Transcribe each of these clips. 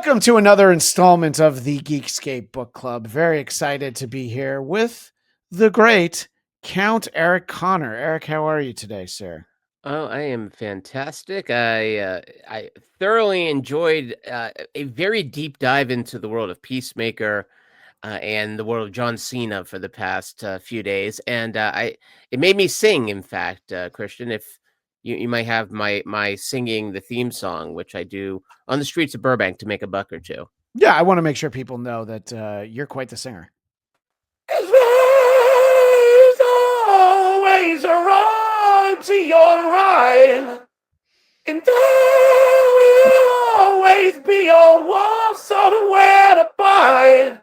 Welcome to another installment of the Geekscape Book Club. Very excited to be here with the great Count Eric Conner. Eric, how are you today, sir? Oh, I am fantastic. I thoroughly enjoyed a very deep dive into the world of Peacemaker and the world of John Cena for the past few days, and it made me sing. In fact, Christian, if you might have my singing the theme song, which I do on the streets of Burbank to make a buck or two. Yeah, I want to make sure people know that you're quite the singer. There's always a rhyme to your rhyme. And there will always be a wall somewhere to find.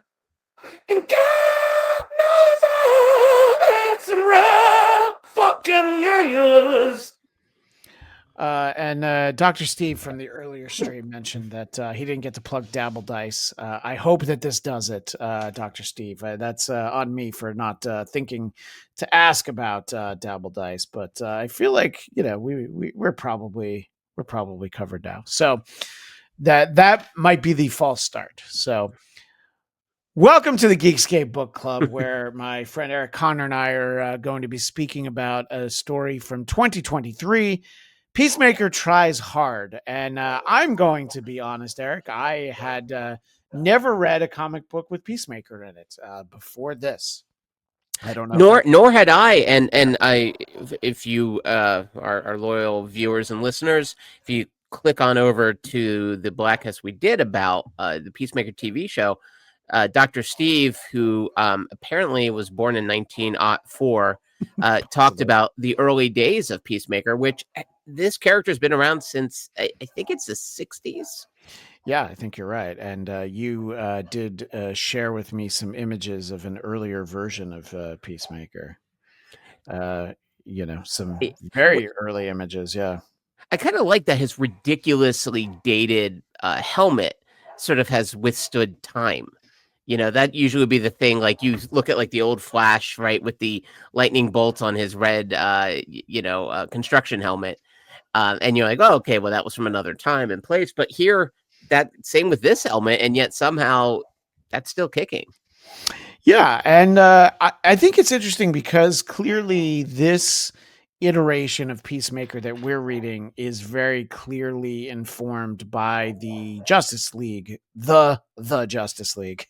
And God knows all it's real fucking years. And Dr. Steve from the earlier stream mentioned that he didn't get to plug Dabble Dice. I hope that this does it, Dr. Steve. That's on me for not thinking to ask about Dabble Dice, but I feel like we're probably covered now. So that might be the false start. So welcome to the Geekscape Book Club, where my friend Eric Conner and I are going to be speaking about a story from 2023. Peacemaker Tries Hard. And I'm going to be honest, Eric, I had never read a comic book with Peacemaker in it before this. I don't know. Nor had I, and if you our loyal viewers and listeners, if you click on over to the Blackcast we did about the Peacemaker TV show, Dr. Steve, who apparently was born in 1904, talked about the early days of Peacemaker, which this character's been around since I think it's the 60s. Yeah, I think you're right. And you did share with me some images of an earlier version of Peacemaker. Some very early images. Yeah. I kind of like that his ridiculously dated helmet sort of has withstood time. That usually would be the thing. Like you look at like the old Flash, right, with the lightning bolts on his red, construction helmet. And you're like, oh, okay, well, that was from another time and place. But here, that same with this helmet, and yet somehow that's still kicking. Yeah, and I think it's interesting because clearly this iteration of Peacemaker that we're reading is very clearly informed by the Justice League, the Justice League.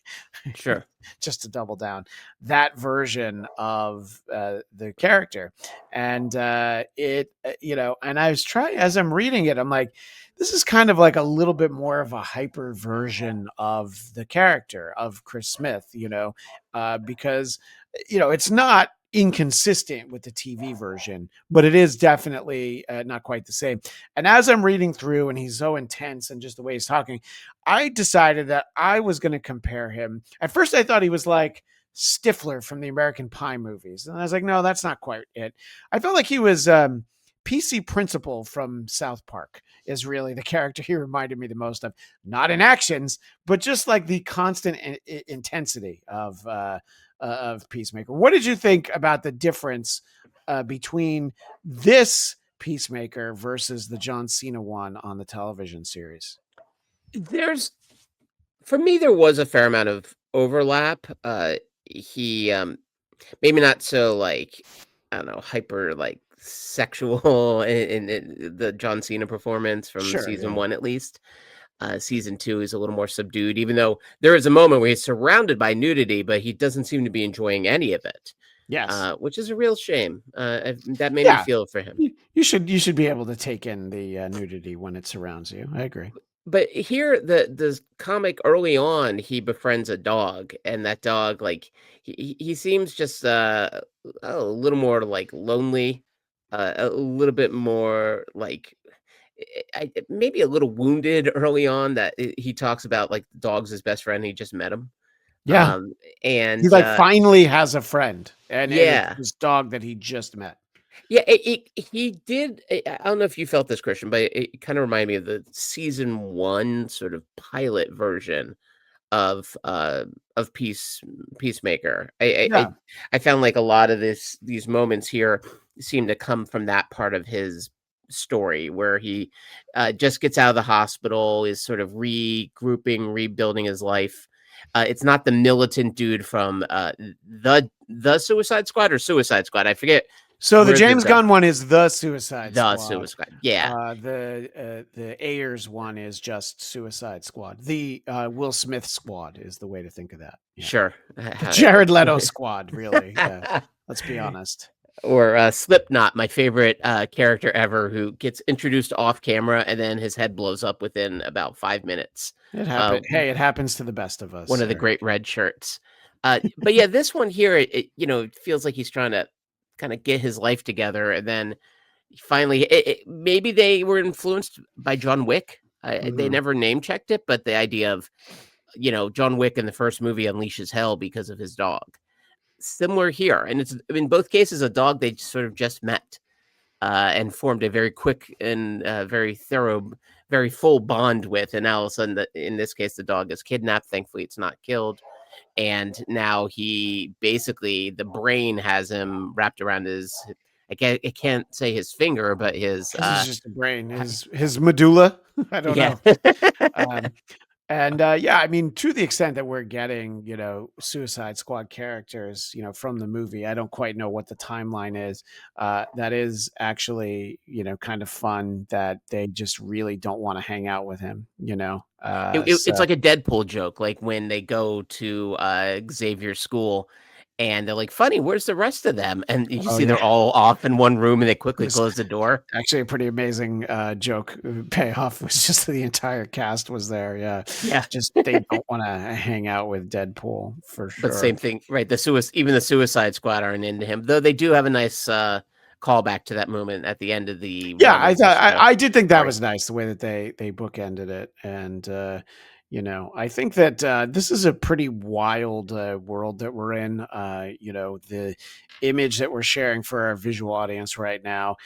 Sure. Just to double down, that version of the character, and and I was trying as I'm reading it, I'm like, this is kind of like a little bit more of a hyper version of the character of Chris Smith, because it's not inconsistent with the TV version, but it is definitely not quite the same. And as I'm reading through, and he's so intense and just the way he's talking, I decided that I was going to compare him. At first, I thought he was like Stifler from the American Pie movies, and I was like, no, that's not quite it. I felt like he was PC Principal from South Park is really the character he reminded me the most of. Not in actions, but just like the constant intensity of Peacemaker. What did you think about the difference between this Peacemaker versus the John Cena one on the television series? For me, there was a fair amount of overlap. He maybe not so like, I don't know, hyper like sexual in the John Cena performance from season 1 at least. Season 2 is a little more subdued, even though there is a moment where he's surrounded by nudity, but he doesn't seem to be enjoying any of it. Yes, which is a real shame. That made me feel for him. You should be able to take in the nudity when it surrounds you. I agree. But here, the comic early on, he befriends a dog, and that dog, like he seems just a little more like lonely, a little bit more like maybe a little wounded early on. That he talks about like the dog's his best friend. He just met him. Yeah, And he like finally has a friend, and yeah, it's this dog that he just met. Yeah, he did. I don't know if you felt this, Christian, but it kind of reminded me of the season 1 sort of pilot version of Peacemaker. I found like a lot of these moments here seem to come from that part of his story where he just gets out of the hospital, is sort of regrouping, rebuilding his life. It's not the militant dude from the Suicide Squad or Suicide Squad. I forget So the where James Gunn one is the Suicide the Squad. Suicide. Yeah, The Ayers one is just Suicide Squad. The Will Smith squad is the way to think of that. Yeah. sure. The Jared Leto squad, really. Yeah. Let's be honest. Or Slipknot, my favorite character ever, who gets introduced off camera and then his head blows up within about 5 minutes. It Uh, happened. Hey, it happens to the best of us, one of the Eric. great red shirts. But yeah, this one here, it feels like he's trying to kind of get his life together, and then finally, maybe they were influenced by John Wick. They Mhm. never name checked it, but the idea of John Wick in the first movie unleashes hell because of his dog. Similar here, and it's in both cases a dog they sort of just met and formed a very quick and very thorough, very full bond with. And now all of a sudden, in this case, the dog is kidnapped. Thankfully, it's not killed. And now he basically, the brain has him wrapped around his, I can't say his finger, but his, This is just a brain. His medulla. I don't yeah. know. Um, And yeah, I mean, to the extent that we're getting, Suicide Squad characters, from the movie, I don't quite know what the timeline is. That is actually, kind of fun that they just really don't want to hang out with him, It's So like a Deadpool joke, like when they go to Xavier's school and they're like, funny, where's the rest of them? And you oh see yeah, they're all off in one room and they quickly this close the door. actually a pretty amazing joke payoff was just the entire cast was there. Yeah, Yeah. just they don't want to hang out with Deadpool for But sure. same thing, right? Even the Suicide Squad aren't into him, though they do have a nice callback to that moment at the end of the Yeah, run I of thought this I did think that story. was nice the way that they bookended it, and I think that this is a pretty wild world that we're in. The image that we're sharing for our visual audience right now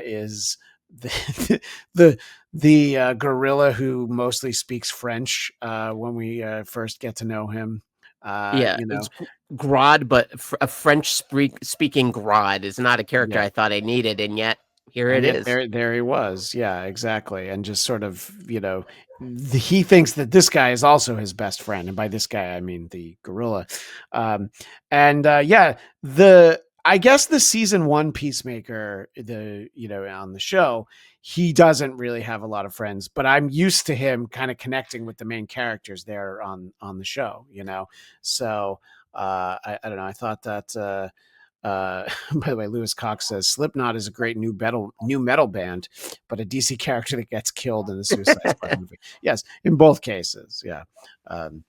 is the the gorilla who mostly speaks French when we first get to know him. Yeah, it's Grodd, but a French speaking Grodd is not a character Yeah. I thought I needed, and yet here it And yet is. there he was. Yeah, exactly. And just sort of, he thinks that this guy is also his best friend. And by this guy, I mean the gorilla. Um, and yeah, I guess the season one Peacemaker, on the show, he doesn't really have a lot of friends, but I'm used to him kind of connecting with the main characters there on the show, So I don't know. I thought that by the way, Lewis Cox says Slipknot is a great new metal band, but a DC character that gets killed in the Suicide Squad movie. Yes, in both cases, yeah. Um,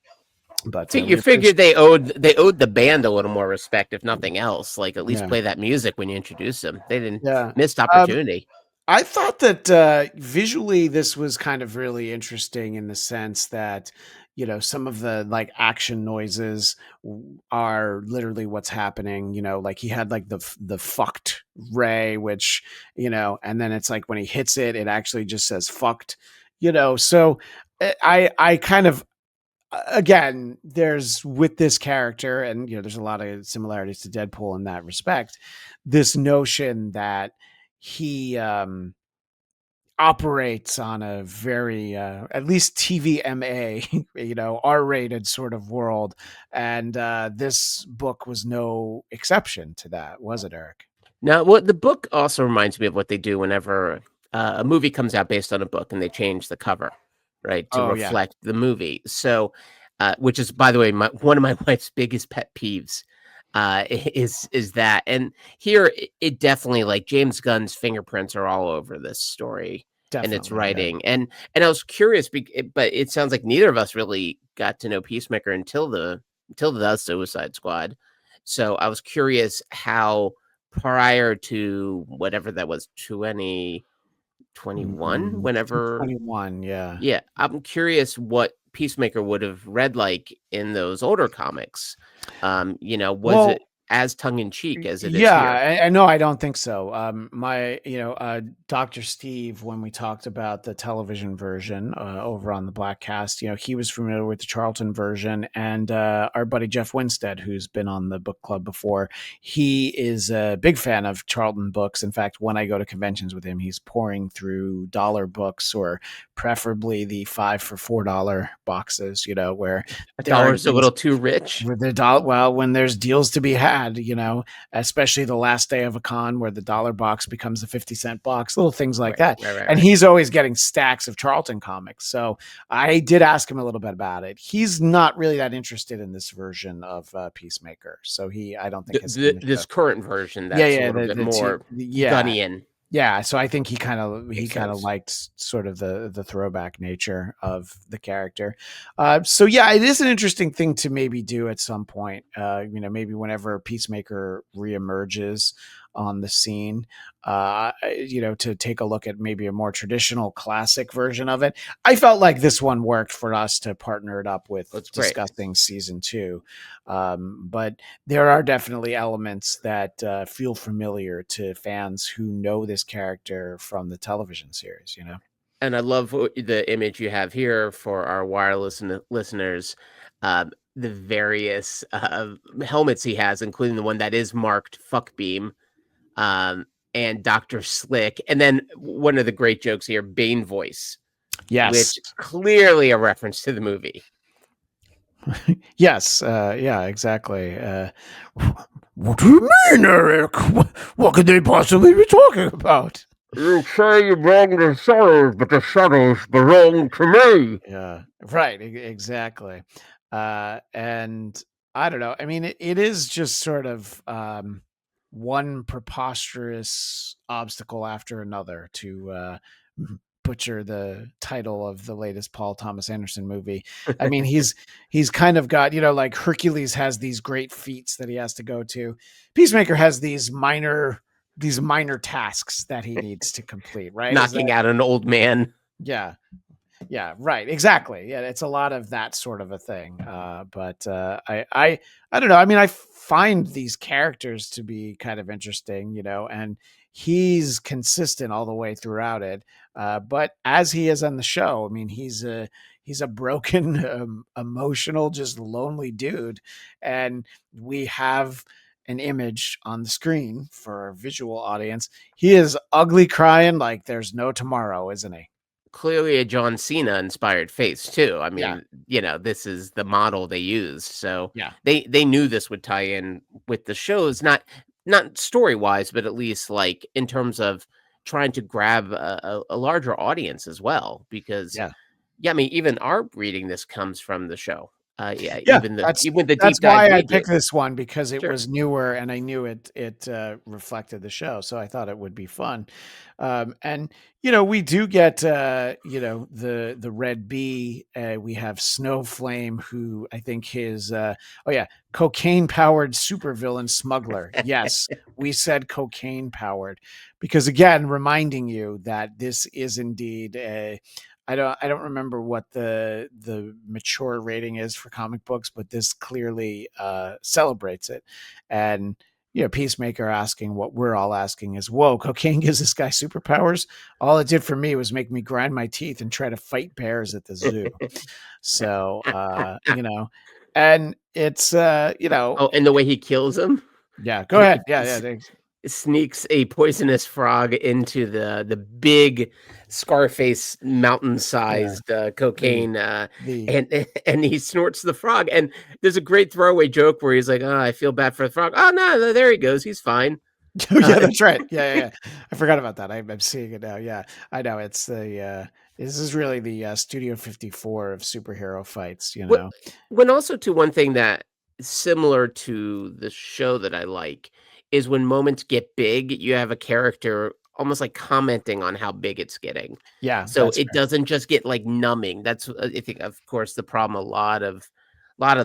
but You we figured appreciate, they owed the band a little more respect, if nothing else. Like at least yeah, play that music when you introduce them. They didn't yeah. missed Um, opportunity. I thought that visually this was kind of really interesting in the sense that some of the like action noises are literally what's happening. Like he had like the fucked ray, which and then it's like when he hits it, it actually just says fucked. So I kind of again there's with this character and there's a lot of similarities to Deadpool in that respect. This notion that he operates on a very at least TVMA, R-rated sort of world, and this book was no exception to that, was it, Eric? Now, what the book also reminds me of what they do whenever a movie comes out based on a book and they change the cover, right, to Oh yeah, reflect the movie. So, which is, by the way, one of my wife's biggest pet peeves is that. And here, it definitely like James Gunn's fingerprints are all over this story and its definitely, yeah. writing. And I was curious, but it sounds like neither of us really got to know Peacemaker until the Suicide Squad. So I was curious how prior to whatever that was, 2021, whenever 21, yeah. yeah, I'm curious what Peacemaker would have read like in those older comics. Was Well, it as tongue in cheek as it is Yeah, here. I no, I don't think so. My, Dr. Steve, when we talked about the television version over on the Blackcast, he was familiar with the Charlton version, and our buddy Jeff Winstead, who's been on the book club before, he is a big fan of Charlton books. In fact, when I go to conventions with him, he's pouring through dollar books, or preferably the 5 for $4 boxes, where A there are dollar's a these little too rich. with the dollar. Well, when there's deals to be had, especially the last day of a con where the dollar box becomes a 50-cent box, little things like Right, that. right, right, And right. he's always getting stacks of Charlton comics. So I did ask him a little bit about it. He's not really that interested in this version of Peacemaker. So I don't think has seen the show. This current version Yeah, that's a yeah, little bit more yeah. Gunnian. Yeah, so I think he Makes kind of sense. liked sort of the throwback nature of the character. So yeah, it is an interesting thing to maybe do at some point. Maybe whenever Peacemaker reemerges on the scene, to take a look at maybe a more traditional classic version of it. I felt like this one worked for us to partner it up with That's great. discussing season 2. But there are definitely elements that feel familiar to fans who know this character from the television series. And I love the image you have here for our wireless listeners. The various helmets he has, including the one that is marked "Fuck Beam," and Doctor Slick, and then one of the great jokes here, Bane voice, Yes. which clearly a reference to the movie. Yes. Yeah. Exactly. What do you mean, Eric? What could they possibly be talking about? You say you belong to the shadows, but the shadows belong to me. Yeah, right. Exactly. And I don't know. I mean, it is just sort of one preposterous obstacle after another to butcher the title of the latest Paul Thomas Anderson movie. I mean, he's kind of got, like Hercules has these great feats that he has to go to. Peacemaker has these minor tasks that he needs to complete, right? Is that Knocking out an old man. yeah. Yeah, right. Exactly. Yeah, it's a lot of that sort of a thing. But I don't know. I mean, I find these characters to be kind of interesting, and he's consistent all the way throughout it. But as he is on the show, I mean, he's a broken, emotional, just lonely dude, and we have an image on the screen for our visual audience. He is ugly crying like there's no tomorrow, isn't he? Clearly a John Cena inspired face too. I Yeah. mean, this is the model they used. So Yeah. they knew this would tie in with the shows, not story wise, but at least like in terms of trying to grab a larger audience as well. Because Yeah. yeah, I mean, even our reading this comes from the show. Yeah, Yeah, even the that's deep dive why I we do. picked this one, because it Sure. was newer and I knew it reflected the show, so I thought it would be fun. And we do get the Red Bee. We have Snowflame, who I think his cocaine powered supervillain smuggler. Yes, we said cocaine powered because, again, reminding you that this is indeed a I don't remember what the mature rating is for comic books, but this clearly celebrates it. And Peacemaker asking what we're all asking is, "Whoa, cocaine gives this guy superpowers? All it did for me was make me grind my teeth and try to fight bears at the zoo." So and it's Oh, and the way he kills him. yeah. Go He ahead. Yeah, yeah. Thanks. sneaks a poisonous frog into the big Scarface Yeah. mountain-sized The cocaine, the and he snorts the frog. And there's a great throwaway joke where he's like, "Oh, I feel bad for the frog." Oh no, there he goes. He's fine. Oh, yeah, Uh, that's right. Yeah, yeah, yeah. I forgot about that. I'm seeing it now. Yeah, I know. It's this is really the Studio 54 of superhero fights. What when also to one thing that similar to the show that I like is when moments get big, you have a character almost like commenting on how big it's getting. Yeah, So that's it fair. doesn't just get like numbing. That's I think of course the problem a lot of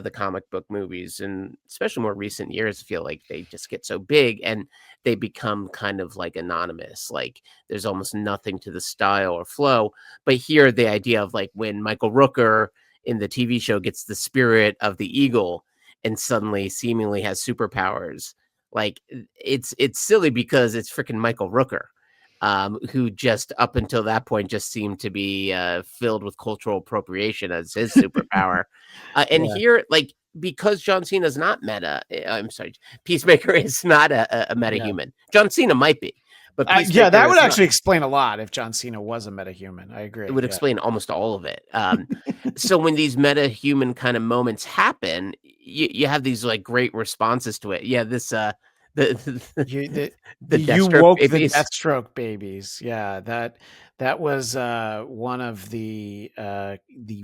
the comic book movies and especially more recent years feel like they just get so big and they become kind of like anonymous. Like there's almost nothing to the style or flow. But here the idea of like when Michael Rooker in the TV show gets the spirit of the eagle and suddenly seemingly has superpowers. Like it's silly because it's freaking Michael Rooker, who just up until that point just seemed to be filled with cultural appropriation as his superpower. And Yeah. here, like because John Cena's not meta, I'm sorry, Peacemaker is not a meta Yeah. human. John Cena might be, but Yeah, Peacemaker that would is not. actually explain a lot if John Cena was a metahuman. I It agree. would Yeah. explain almost all of it. So when these meta human kind of moments happen, you have these like great responses to it. Yeah, this the You the you Deathstroke woke the babies. Deathstroke babies. Yeah, that was one of the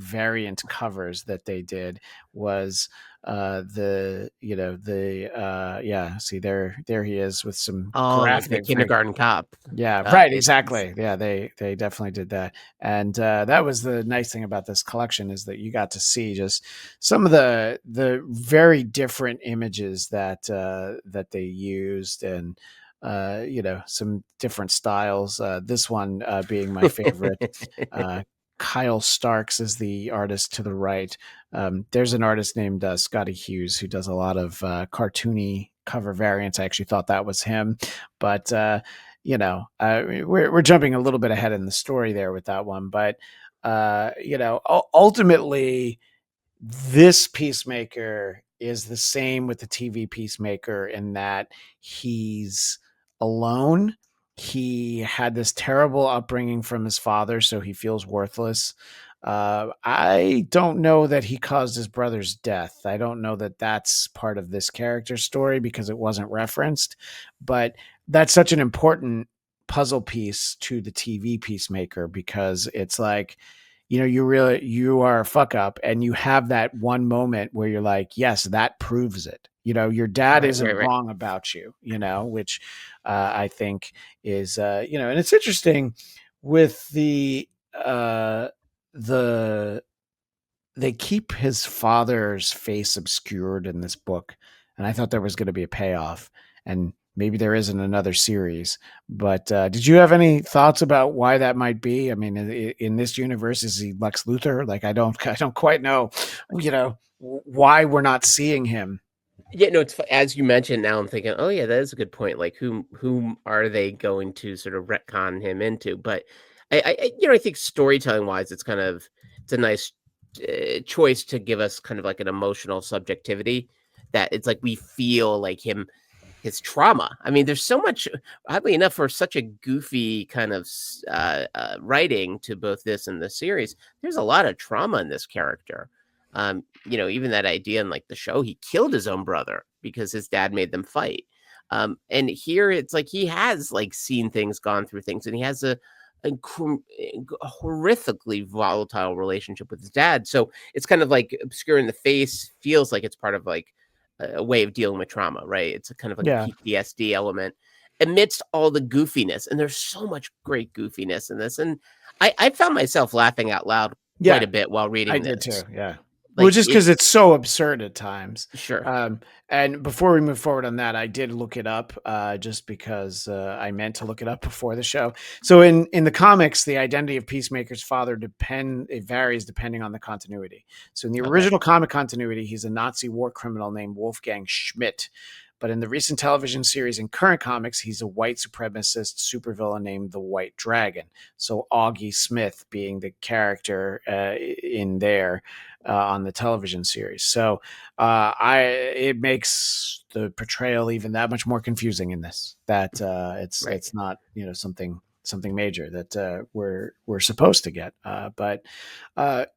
variant covers that they did was the yeah, see there he is with some Oh, like the graphic kindergarten cop. yeah, right, It's exactly. Yeah, they definitely did that. And that was the nice thing about this collection is that you got to see just some of the very different images that they used and some different styles. This one being my favorite. Uh Kyle Starks is the artist to the right. There's an artist named Scotty Hughes who does a lot of cartoony cover variants. I actually thought that was him, but we're jumping a little bit ahead in the story there with that one, but ultimately this Peacemaker is the same with the TV Peacemaker in that he's alone. He had this terrible upbringing from his father, so he feels worthless. I don't know that he caused his brother's death. I don't know that that's part of this character story because it wasn't referenced, but that's such an important puzzle piece to the TV Peacemaker because it's like, you are a fuck up and you have that one moment where you're like, yes, that proves it. Your dad right, isn't right, right. wrong about you, which I think is, and it's interesting with the they keep his father's face obscured in this book, and I thought there was going to be a payoff, and maybe there isn't another series. But did you have any thoughts about why that might be? I mean, in this universe, is he Lex Luthor? Like, I don't quite know, why we're not seeing him. Yeah, no, as you mentioned. Now I'm thinking, oh yeah, that is a good point. Like, whom are they going to sort of retcon him into? But I think storytelling wise, it's a nice choice to give us kind of like an emotional subjectivity that it's like we feel like his trauma. I mean, there's so much, oddly enough, for such a goofy kind of writing to both this and the series. There's a lot of trauma in this character. Even that idea in like the show, he killed his own brother because his dad made them fight. And here it's like he has like seen things, gone through things, and he has a horrifically volatile relationship with his dad. So it's kind of like obscure in the face, feels like it's part of like a way of dealing with trauma, right? It's a kind of like a Yeah, PTSD element amidst all the goofiness. And there's so much great goofiness in this. And I found myself laughing out loud quite yeah, a bit while I reading did too. this. Yeah. Well, Like just because it's it's so absurd at times. sure. Um, and before we move forward on that, I did look it up just because I meant to look it up before the show. So in the comics, the identity of Peacemaker's father it varies depending on the continuity. So in the Okay. original comic continuity, he's a Nazi war criminal named Wolfgang Schmidt. But in the recent television series and current comics, he's a white supremacist supervillain named the White Dragon. So Augie Smith being the character in there on the television series. So it makes the portrayal even that much more confusing in this. That Right. it's not something major that we're supposed to get. But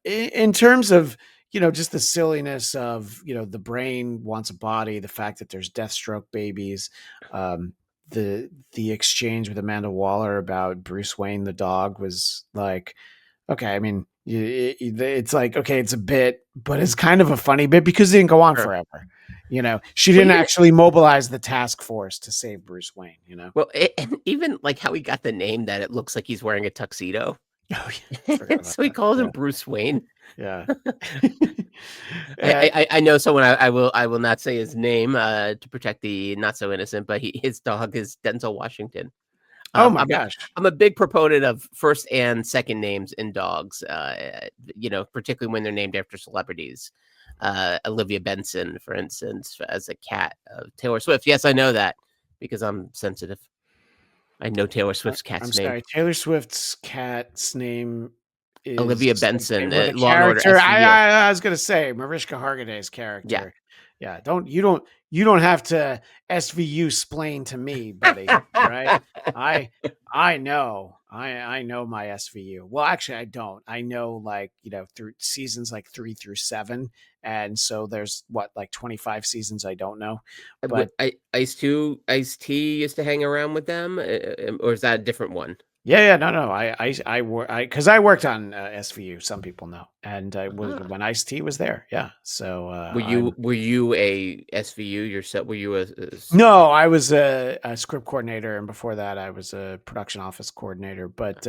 in terms of just the silliness of the brain wants a body, the fact that there's Deathstroke babies, the exchange with Amanda Waller about Bruce Wayne the dog was like, okay, I mean, it's like, okay, it's a bit, but it's kind of a funny bit because it didn't go on Sure. forever. She Well, didn't even actually mobilize the task force to save Bruce Wayne. and even like how he got the name that it looks like he's wearing a tuxedo. Oh yeah, forgot about So he that. calls him Yeah, Bruce Wayne. yeah. I, uh, I know someone. I will not say his name to protect the not so innocent, but his dog is Denzel Washington. Oh my I'm a gosh. I'm a big proponent of first and second names in dogs. Particularly when they're named after celebrities. Olivia Benson, for instance, as a cat of Taylor Swift. Yes, I know that because I'm sensitive. I know Taylor Swift's I'm cat's name, sorry. Taylor Swift's cat's name is Olivia Benson, with a Law and Order character. SVU. I was gonna say Mariska Hargitay's Yeah. character. Yeah, you don't have to SVU splain to me, buddy. All right. I I know. I know my SVU. Well, actually I don't. I know like, through seasons like 3 through 7. And so there's what, like 25 seasons I don't know. But Ice T used to hang around with them, or is that a different one? yeah, no. Because I worked on SVU. Some people know, and I was Ah. when Ice T was there. Yeah, so Were I'm you a SVU yourself? Were you no, I was a script coordinator, and before that, I was a production office coordinator. But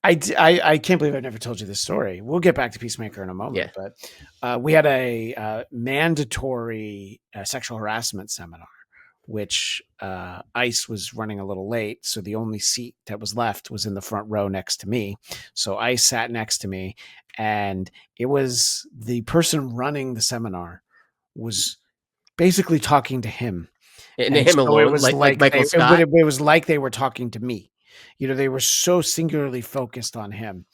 I can't believe I've never told you this story. We'll get back to Peacemaker in a yeah? moment, but we had a mandatory sexual harassment seminar, which Ice was running a little late. So the only seat that was left was in the front row next to me. So Ice sat next to me, and it was the person running the seminar was basically talking to him. And And him so it alone, was like like Michael Scott. it was like they were talking to me. They were so singularly focused on him.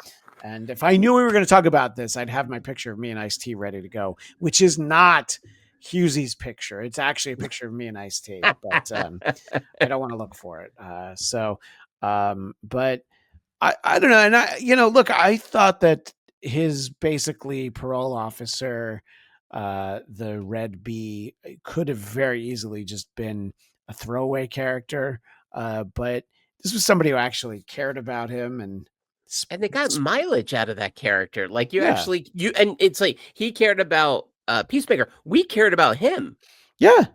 And if I knew we were going to talk about this, I'd have my picture of me and Ice T ready to go, which is not Hughesy's picture. It's actually a picture of me and Ice T, but I don't want to look for it. But I don't know. And look, I thought that his basically parole officer, the Red Bee, could have very easily just been a throwaway character. But this was somebody who actually cared about him and And they got mileage out of that character. Like yeah, and it's like he cared about Peacemaker. We cared about him. yeah.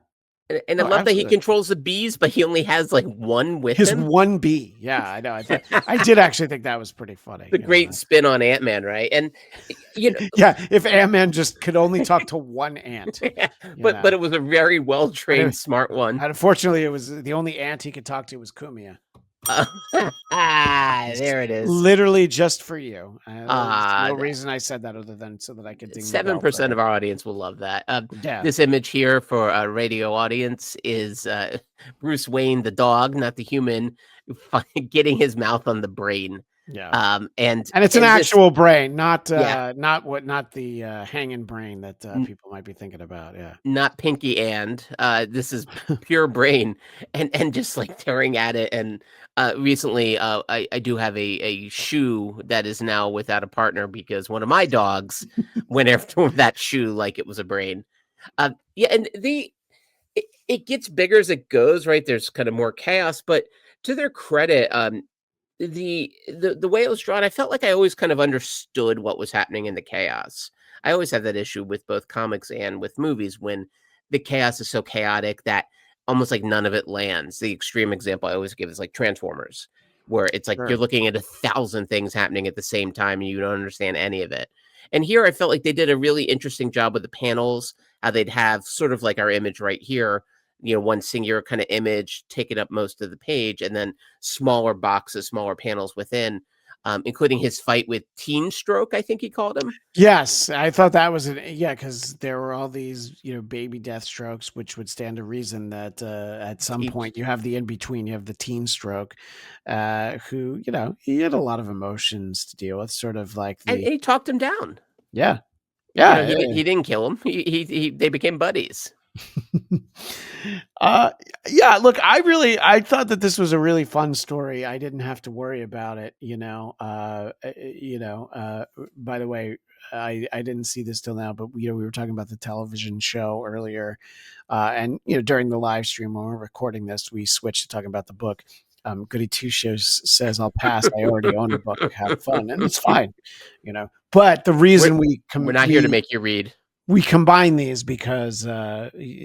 And I Oh, love that he absolutely. controls the bees, but he only has like one with His him. one bee. Yeah, I know. I did actually think that was pretty funny. The great spin on Ant-Man, right? And you know, Yeah, if Ant-Man just could only talk to one ant, but it was a very well trained, smart one. unfortunately, it was the only ant he could talk to was Kumia. Uh, there it is. Literally just for you. There's Uh, no reason I said that other than so that I could ding the bell for 7% him. of our audience will love that. Yeah. This image here for a radio audience is Bruce Wayne, the dog, not the human, getting his mouth on the brain. Yeah. And it's an actual brain, not Yeah. not the hanging brain that people might be thinking about. Yeah. not Pinky and this is pure brain, and just like tearing at it. And recently I do have a shoe that is now without a partner because one of my dogs went after that shoe like it was a brain. Yeah, and it gets bigger as it goes, right? There's kind of more chaos, but to their credit, the way it was drawn, I felt like I always kind of understood what was happening in the chaos. I always have that issue with both comics and with movies when the chaos is so chaotic that almost like none of it lands. The extreme example I always give is like Transformers, where it's like you're Sure. looking at 1,000 things happening at the same time and you don't understand any of it. And here I felt like they did a really interesting job with the panels, how they'd have sort of like our image right here, one singular kind of image taking up most of the page, and then smaller boxes, smaller panels within, including his fight with Teen Stroke, I think he called him. Yes, I thought that was because there were all these baby death strokes, which would stand to reason that at some point you have the in between, you have the teen stroke, who he had a lot of emotions to deal with, sort of like And he talked him down. yeah, yeah, He didn't kill him. They became buddies. uh yeah, look, I thought that this was a really fun story. I didn't have to worry about it. By the way, I didn't see this till now, but we were talking about the television show earlier, and during the live stream when we're recording this, we switched to talking about the book. Goody Two Shoes says, "I'll pass. I already own the book. Have fun," and it's fine, But the reason we're not here to make you read. We combine these because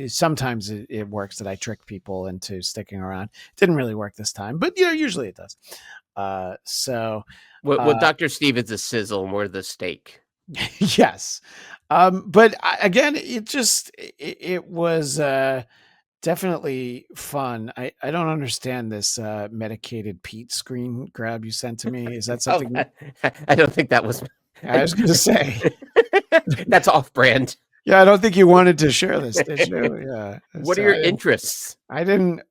sometimes it works that I trick people into sticking around. It didn't really work this time, but usually it does. Well, Dr. Stevens is sizzle and we're the steak. Yes. But again, it was definitely fun. I don't understand this medicated Pete screen grab you sent to me. Is that Oh, something? I don't think that was. I was going to say. That's off brand. Yeah, I don't think you wanted to share this, did you? Yeah. What are So your interests? I didn't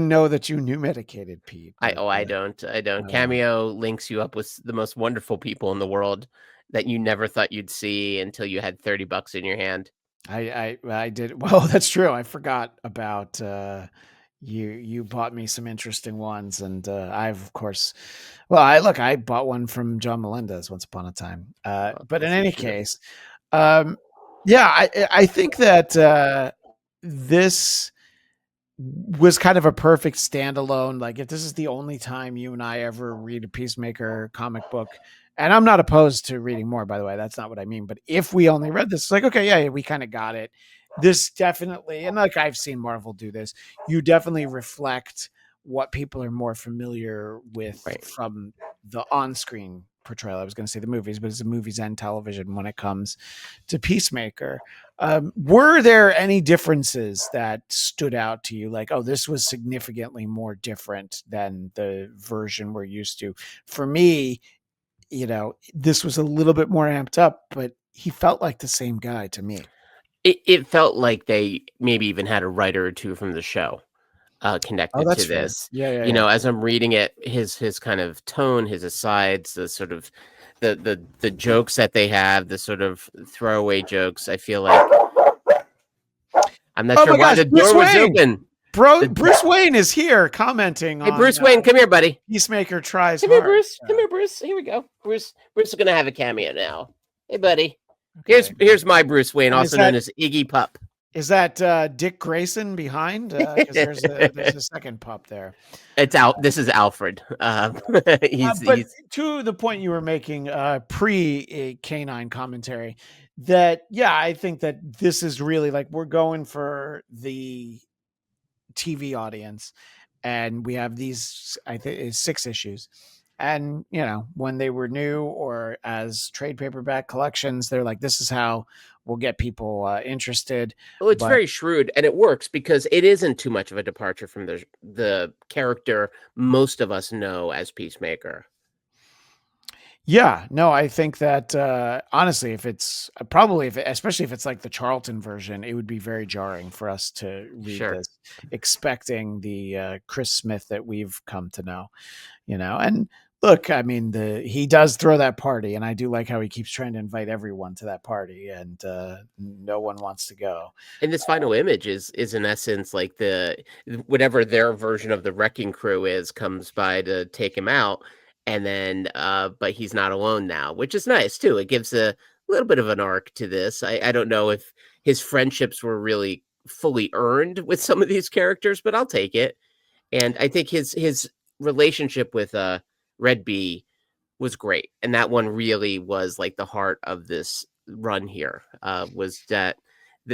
know that you knew medicated Pete, but I don't. I don't. uh, Cameo links you up with the most wonderful people in the world that you never thought you'd see until you had $30 in your hand. I did. Well, that's true. I forgot about you bought me some interesting ones, and I've of course, well, I bought one from John Melendez once upon a time. But in As you any should have. case, um, yeah, I think that this was kind of a perfect standalone. Like, if this is the only time you and I ever read a Peacemaker comic book, and I'm not opposed to reading more, by the way, that's not what I mean. But if we only read this, it's like, okay, yeah, we kind of got it. This definitely, and like I've seen Marvel do this, you definitely reflect what people are more familiar with Right. from the on screen portrayal. I was going to say the movies, but it's the movies and television when it comes to Peacemaker. Were there any differences that stood out to you? Like, oh, this was significantly more different than the version we're used to. For me, this was a little bit more amped up, but he felt like the same guy to me. It felt like they maybe even had a writer or two from the show Oh, connected to that's fair. this. Yeah, yeah, You yeah. know, as I'm reading it, his kind of tone, his asides, the sort of the jokes that they have, the sort of throwaway jokes. I feel like I'm not Oh sure my why gosh, the Bruce door was Wayne, open. bro! The, Bruce Wayne is here commenting hey, on Bruce Wayne, come here, buddy. Peacemaker Tries Come here, Hard. Bruce. Come here, Bruce. Here we go. Bruce is gonna have a cameo now. Hey, buddy. Okay, Here's my Bruce Wayne, and is also known that as Iggy Pup. is that Dick Grayson behind? Because there's a second pup there. It's out. This is Alfred. But He's to the point you were making, pre canine commentary, that yeah, I think that this is really like we're going for the TV audience, and we have these I think 6 issues, and when they were new or as trade paperback collections, they're like, this is how we'll get people interested. well, it's But very shrewd, and it works because it isn't too much of a departure from the character most of us know as Peacemaker. yeah, no, I think that honestly, if it's probably if it, especially if it's like the Charlton version, it would be very jarring for us to read Sure. this, expecting the Chris Smith that we've come to know. And look, I mean, he does throw that party, and I do like how he keeps trying to invite everyone to that party, and no one wants to go. And this final image is in essence like the whatever their version of the wrecking crew is comes by to take him out, and then but he's not alone now, which is nice too. It gives a little bit of an arc to this. I don't know if his friendships were really fully earned with some of these characters, but I'll take it. And I think his relationship with Red Bee was great, and that one really was like the heart of this run here. Was that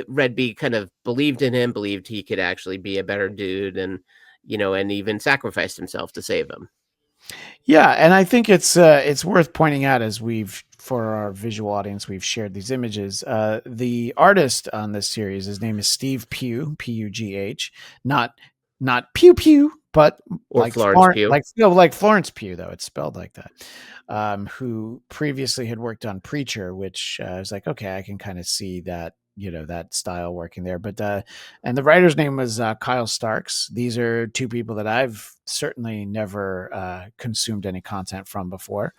Red Bee kind of believed in him, believed he could actually be a better dude, and and even sacrificed himself to save him. Yeah, and I think it's worth pointing out, as we've for our visual audience, we've shared these images. The artist on this series, his name is Steve Pugh, Pugh, not Pew Pew, but Or Florence Pugh. like Florence Pugh, though it's spelled like that. Who previously had worked on Preacher, which I was like, okay, I can kind of see that that style working there. But and the writer's name was Kyle Starks. These are two people that I've certainly never consumed any content from before.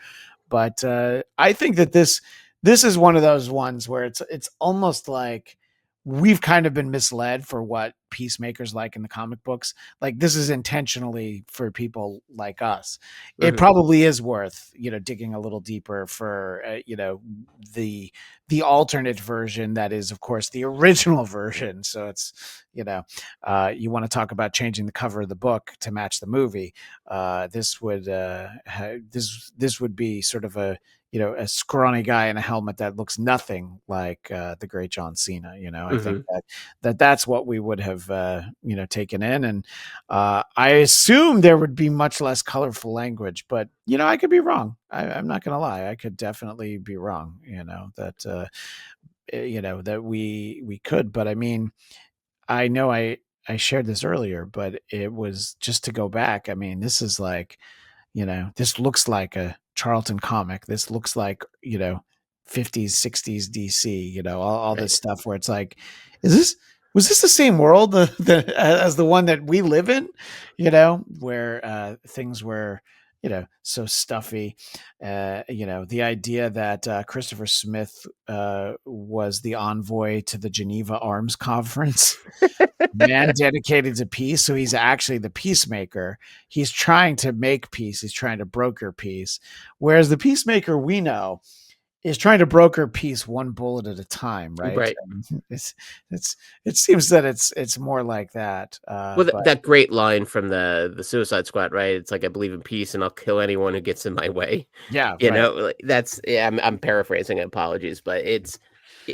But I think that this is one of those ones where it's almost like we've kind of been misled for what Peacemaker's like in the comic books. Like, this is intentionally for people like us. It Hmm. probably is worth digging a little deeper for the alternate version that is, of course, the original version. So it's you want to talk about changing the cover of the book to match the movie. This would this would be sort of a scrawny guy in a helmet that looks nothing like the great John Cena. I think Hmm. that's what we would have taken in, and I assume there would be much less colorful language, but I could be wrong. I'm not going to lie. I could definitely be wrong. That that we could, but I mean, I know I shared this earlier, but it was just to go back. I mean, this is like, this looks like a Charlton comic. This looks like, 50s, 60s DC, all this Right. stuff where it's like, is this, was this the same world as the one that we live in, where things were, so stuffy. The idea that Christopher Smith was the envoy to the Geneva Arms Conference, man dedicated to peace. So he's actually the peacemaker. He's trying to make peace. He's trying to broker peace. Whereas the peacemaker we know is trying to broker peace one bullet at a time, right? Right. And it seems that it's more like that. Well, But that great line from the Suicide Squad, right? It's like, I believe in peace and I'll kill anyone who gets in my way. yeah, right. Like, that's, yeah, I'm paraphrasing, apologies, but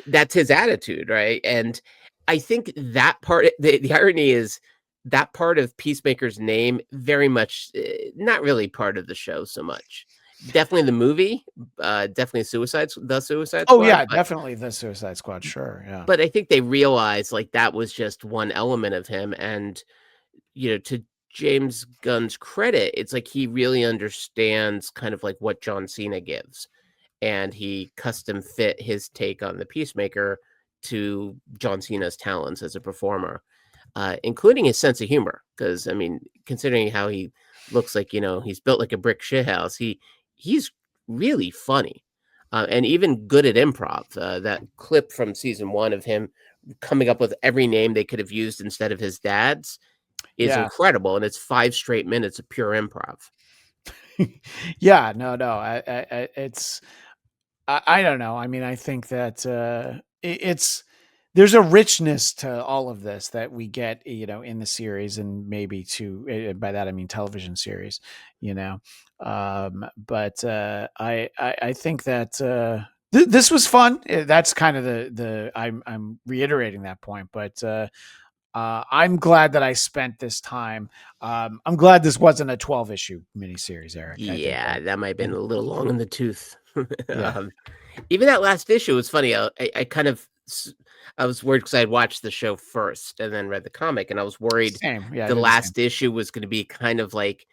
that's his attitude, right? And I think that part, the irony is that part of Peacemaker's name very much not really part of the show so much. Definitely the movie, definitely the Suicide Oh Squad, yeah, but definitely the Suicide Squad. Sure, yeah, I think they realized like that was just one element of him, and to James Gunn's credit, it's like he really understands kind of like what John Cena gives, and he custom fit his take on the Peacemaker to John Cena's talents as a performer, including his sense of humor. Because I mean, considering how he looks like, he's built like a brick shithouse, he's really funny, and even good at improv. That clip from season one of him coming up with every name they could have used instead of his dad's is yeah. incredible, and it's 5 straight minutes of pure improv. Yeah, no, it's I don't know. I mean, I think that it's there's a richness to all of this that we get, in the series, and maybe to by that I mean television series, you know. But I think that this was fun. That's kind of the I'm reiterating that point, but. I'm glad that I spent this time. I'm glad this wasn't a 12 issue miniseries, Eric. I think Yeah, that, that might have been and a little long in the tooth. yeah, um, Even that last issue was funny. I kind of I was worried because I had watched the show first and then read the comic, and I was worried same. Yeah, I the did the same. last issue was going to be kind of like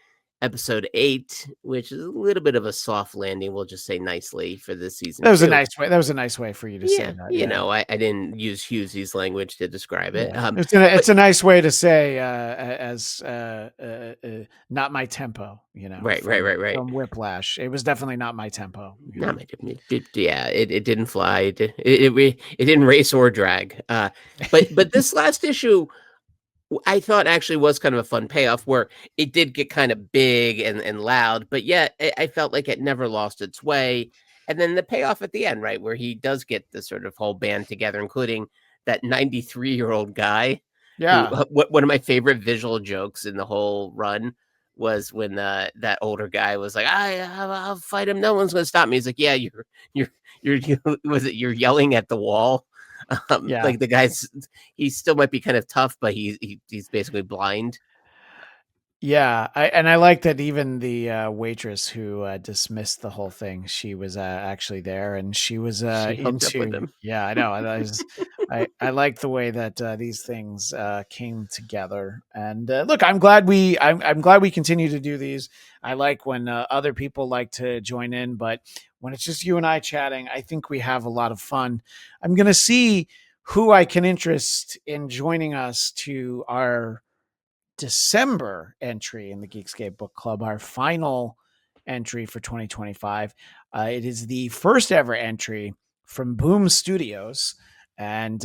episode 8, which is a little bit of a soft landing. We'll just say nicely for this season That was a two. nice way. That was a nice way for you to say Yeah, that. Yeah, I didn't use Hughesy's language to describe it. yeah. But It's a nice way to say as not my tempo. right, right, From right, right. Whiplash. It was definitely not my tempo. Not my yeah, it didn't fly. It didn't race or drag. But this last issue, I thought actually was kind of a fun payoff where it did get kind of big and loud, but yet I felt like it never lost its way. And then the payoff at the end, right, where he does get the sort of whole band together, including that 93-year-old guy who, Yeah, one of my favorite visual jokes in the whole run was when that older guy was like, I'll fight him. No one's going to stop me. He's like, yeah, you're was it you're yelling at the wall? yeah. Like the guy's he still might be kind of tough, but he's basically blind. Yeah, I like that even the waitress who dismissed the whole thing, she was actually there, and she was She hooked up with into. him. Yeah, I know. I like the way that these things came together. And look, I'm glad we continue to do these. I like when other people like to join in, but when it's just you and I chatting, I think we have a lot of fun. I'm gonna see who I can interest in joining us to our December entry in the Geekscape Book Club, our final entry for 2025. It is the first ever entry from Boom Studios. And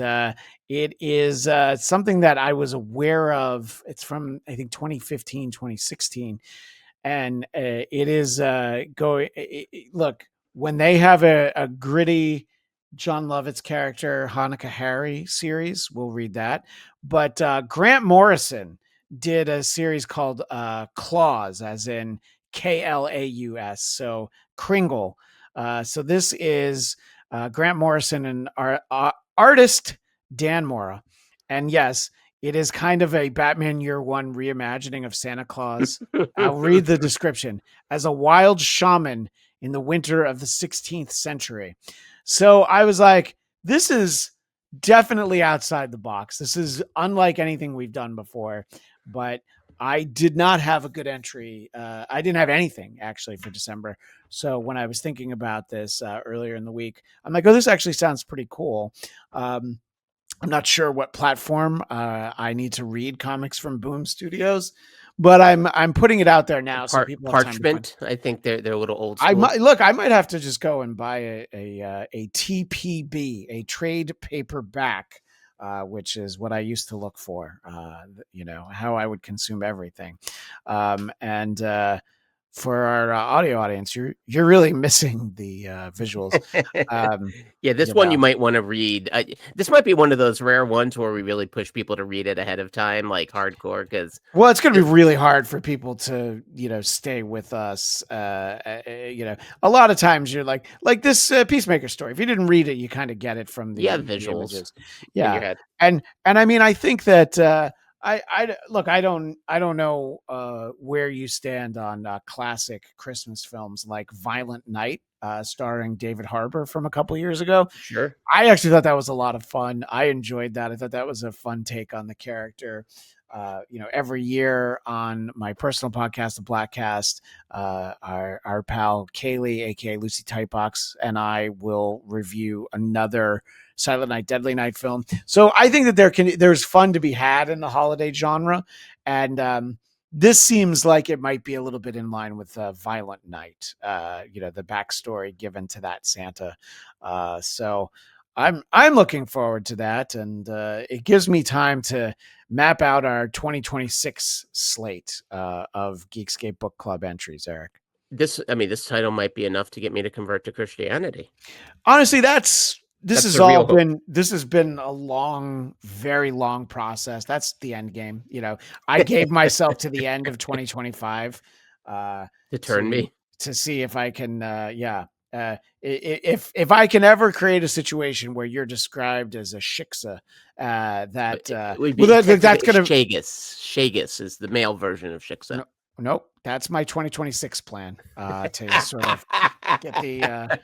it is something that I was aware of. It's from, I think, 2015, 2016. And it is going. Look, when they have a gritty John Lovett's character, Hanukkah Harry series, we'll read that. But Grant Morrison did a series called Claus, as in Klaus. So Kringle. So this is Grant Morrison and our artist Dan Mora. And yes, it is kind of a Batman Year One reimagining of Santa Claus. I'll read the description. As a wild shaman in the winter of the 16th century. So I was like, this is definitely outside the box. This is unlike anything we've done before, but I did not have a good entry. I didn't have anything actually for December. So when I was thinking about this earlier in the week, I'm like, oh, this actually sounds pretty cool. Um, I'm not sure what platform I need to read comics from Boom Studios, but I'm putting it out there now so people have time to find. Parchment. I think they're a little old I school. might look. I might have to just go and buy a TPB, a trade paperback, which is what I used to look for. How I would consume everything, and for our audio audience, you're really missing the visuals. Um, Yeah, this you one you know, might want to read. This might be one of those rare ones where we really push people to read it ahead of time, like hardcore, because Well, it's going to it, be really hard for people to, stay with us. A lot of times you're like this Peacemaker story. If you didn't read it, you kind of get it from yeah, the visuals images. in your Yeah, head. and I mean, I think that I look. I don't know where you stand on classic Christmas films like Violent Night, starring David Harbour from a couple years ago. Sure. I actually thought that was a lot of fun. I enjoyed that. I thought that was a fun take on the character. Every year on my personal podcast, the Blackcast, our pal Kaylee, aka Lucy Tightbox, and I will review another Silent Night, Deadly Night film. So I think that there's fun to be had in the holiday genre, and this seems like it might be a little bit in line with Violent Night. The backstory given to that Santa. So I'm looking forward to that, and it gives me time to map out our 2026 slate of Geekscape Book Club entries, Eric. This title might be enough to get me to convert to Christianity. Honestly, That's the real hope. this has been a long, very long process. That's the end game. I gave myself to the end of 2025 To turn to me. see if I can if I can ever create a situation where you're described as a shiksa, that It would well be that's technically gonna Shagus. Shagus is the male version of Shiksa. no, nope, that's my 2026 plan, to sort of get the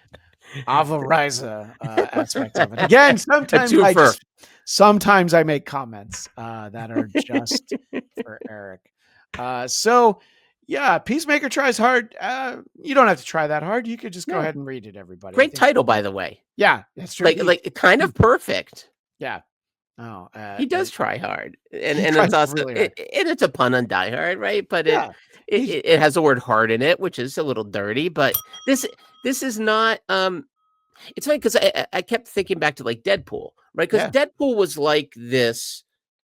Ava Riza aspect of it. Again, A twofer. sometimes I make comments that are just for Eric. So yeah, Peacemaker tries hard. You don't have to try that hard. You could just go No. ahead and read it, everybody. I Great think title, by the way. yeah, that's true. Like kind of perfect. Yeah. Oh, He does try hard, and he and tries it's also really hard. and it's a pun on Die Hard, right? But it Yeah. it, He's it has the word hard in it, which is a little dirty. But this this is not. It's funny because I kept thinking back to like Deadpool, right? Because yeah, Deadpool was like this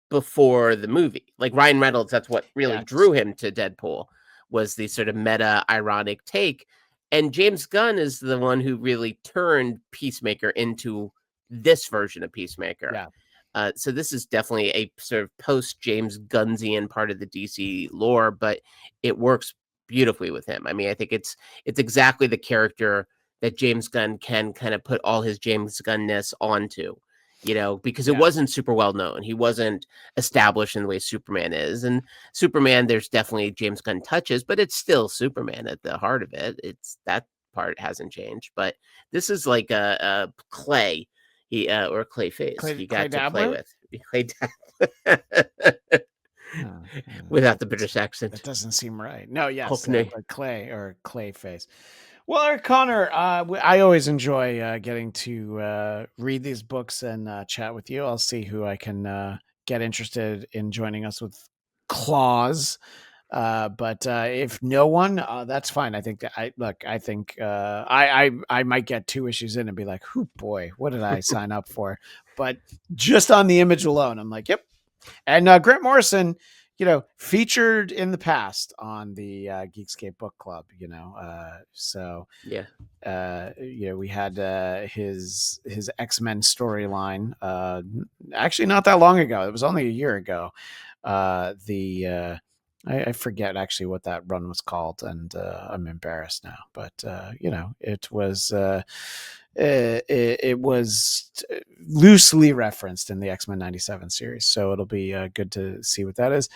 before the movie. Like Ryan Reynolds, that's what really yes. drew him to Deadpool, was the sort of meta ironic take. And James Gunn is the one who really turned Peacemaker into this version of Peacemaker. Yeah. So this is definitely a sort of post James Gunnsian part of the DC lore, but it works beautifully with him. I mean, I think it's exactly the character that James Gunn can kind of put all his James Gunness onto, because it Yeah. wasn't super well known. He wasn't established in the way Superman is. And Superman, there's definitely James Gunn touches, but it's still Superman at the heart of it. It's that part hasn't changed. But this is like a clay or clay face he Clay got to play Dabbler? with. Clay Dabbler. Oh, Without the British that accent. doesn't seem right. No, yes, Cockney. but clay face. Well, Eric Connor, I always enjoy getting to read these books and chat with you. I'll see who I can get interested in joining us with Claws. But if no one, that's fine. I think that I think I might get 2 issues in and be like, "Whoo, boy, what did I sign up for?" But just on the image alone, I'm like, "Yep." And Grant Morrison, featured in the past on the Geekscape Book Club. So Yeah. we had his X-Men storyline. Actually, not that long ago. It was only a year ago. I forget actually what that run was called, and I'm embarrassed now. But it was. It was loosely referenced in the X-Men 97 series, so it'll be good to see what that is.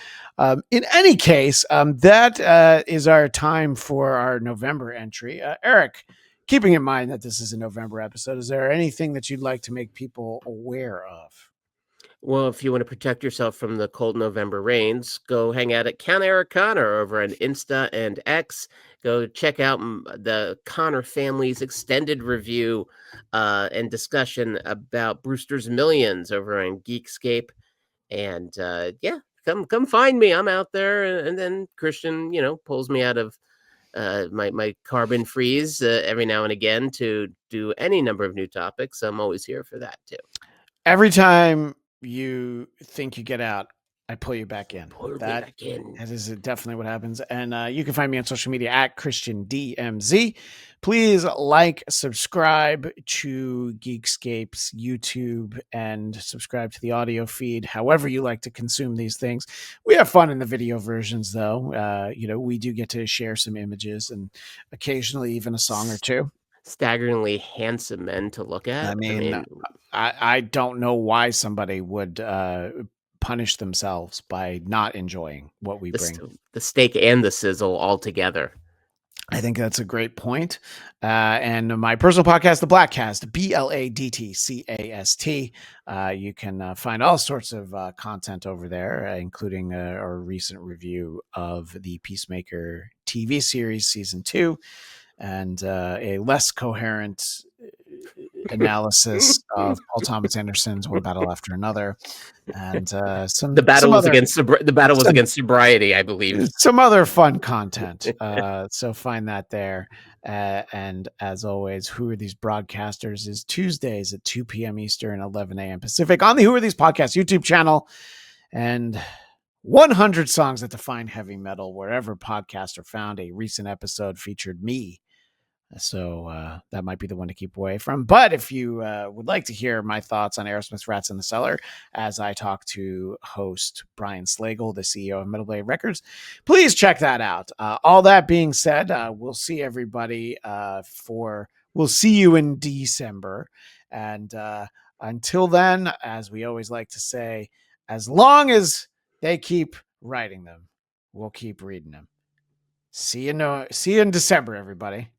In any case, that is our time for our November entry. Eric, keeping in mind that this is a November episode, is there anything that you'd like to make people aware of? Well, if you want to protect yourself from the cold November rains, go hang out at Count Eric Conner over on Insta and X. Go check out the Conner family's extended review and discussion about Brewster's Millions over on Geekscape. And yeah, come find me. I'm out there. And then Christian, pulls me out of my carbon freeze every now and again to do any number of new topics. I'm always here for that too. Every time you think you get out, I pull you back in. Pull me That back in. is definitely what happens. And you can find me on social media at Christian DMZ. Please like, subscribe to Geekscape's YouTube, and subscribe to the audio feed, however you like to consume these things. We have fun in the video versions, though. We do get to share some images and occasionally even a song or two. Staggeringly handsome men to look at. I mean, I don't know why somebody would punish themselves by not enjoying what we bring. The steak and the sizzle all together. I think that's a great point. And my personal podcast, The Blattcast, BLADTCAST. You can find all sorts of content over there, including a recent review of the Peacemaker TV series, season 2, and a less coherent analysis of Paul Thomas Anderson's One Battle After Another, and the battle was against sobriety, I believe. Some other fun content. So find that there. And as always, Who Are These Broadcasters is Tuesdays at 2 p.m. Eastern, 11 a.m. Pacific on the Who Are These Podcasts YouTube channel, and 100 songs that define heavy metal wherever podcasts are found. A recent episode featured me. So that might be the one to keep away from. But if you would like to hear my thoughts on Aerosmith's Rats in the Cellar, as I talk to host Brian Slagle, the CEO of Metal Blade Records, please check that out. All that being said, we'll see everybody we'll see you in December. And until then, as we always like to say, as long as they keep writing them, we'll keep reading them. See you in December, everybody.